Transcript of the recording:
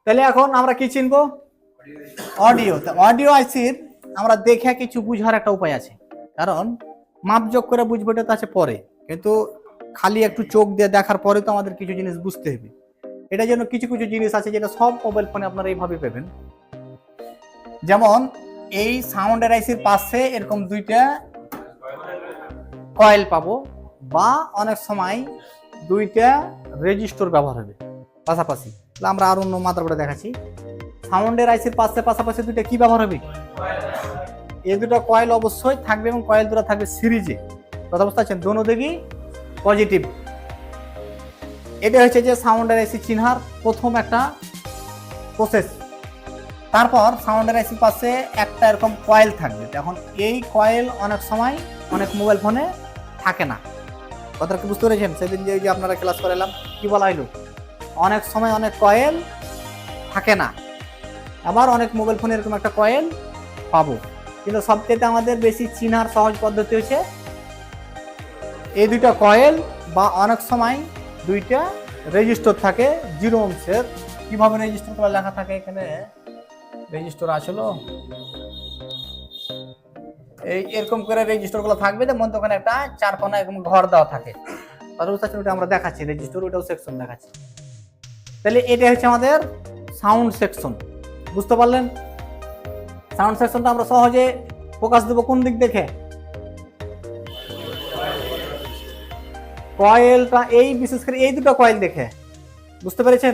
তাহলে এখন আমরা কি চিনবো? অডিও। অডিও আইসির আমরা দেখে কিছু বুঝার একটা উপায় আছে, কারণ মাপযোগ করে বুঝবো এটা তো আছে পরে, কিন্তু খালি একটু চোখ দিয়ে দেখার পরে তো আমাদের কিছু জিনিস বুঝতে হবে। এটার জন্য কিছু কিছু জিনিস আছে যেটা সব মোবাইল ফোনে আপনারা এইভাবে পাবেন। যেমন এই সাউন্ডের আইসির পাশে এরকম দুইটা কয়েল পাবো, বা অনেক সময় দুইটা রেজিস্টর ব্যবহার হবে পাশাপাশি। আমরা আর অন্য মাত্রাটা দেখাচ্ছি। সাউন্ডের আইসির পাশাপাশি দুইটা কি ব্যবহার হবে? এই দুটো কয়েল অবশ্যই থাকবে, এবং কয়েল দুটো থাকবে সিরিজে। কথা বুঝতে পারছেন? দোনো দিকই পজিটিভ। এটা হচ্ছে যে সাউন্ডের আইসি চিনহার প্রথম একটা প্রসেস। তারপর সাউন্ডের আইসির পাশে একটা এরকম কয়েল থাকবে। এখন এই কয়েল অনেক সময় অনেক মোবাইল ফোনে থাকে না। কথাটা কি বুঝতে পেরেছেন? সেদিন যে আপনারা ক্লাস করালাম, কি বলা হইলো? অনেক সময় অনেক কয়েল থাকে না, আবার অনেক মোবাইল ফোনে এরকম একটা কয়েল পাবো। কিন্তু সবচেয়ে আমাদের বেশি চিনার সহজ পদ্ধতি হচ্ছে এই দুইটা কয়েল, বা অনেক সময় দুইটা রেজিস্টার থাকে 0 ohms-এর। কিভাবে রেজিস্টার গুলো লেখা থাকে এখানে? রেজিস্টার আসলো এই এরকম করে রেজিস্টার গুলো থাকবে, যেমন ওখানে একটা 4 কোণা এরকম ঘর দেওয়া থাকে। ওটা আমরা দেখাচ্ছি রেজিস্টার, ওটাও সেকশন দেখাচ্ছি। তাহলে এটা হচ্ছে আমাদের সাউন্ড সেকশন। বুঝতে পারলেন? সাউন্ড সেকশনটা আমরা সহজে ফোকাস দেবো কোন দিক দেখে? কয়েলটা এই বিশেষ করে এই দুটো কয়েল দেখে। বুঝতে পেরেছেন?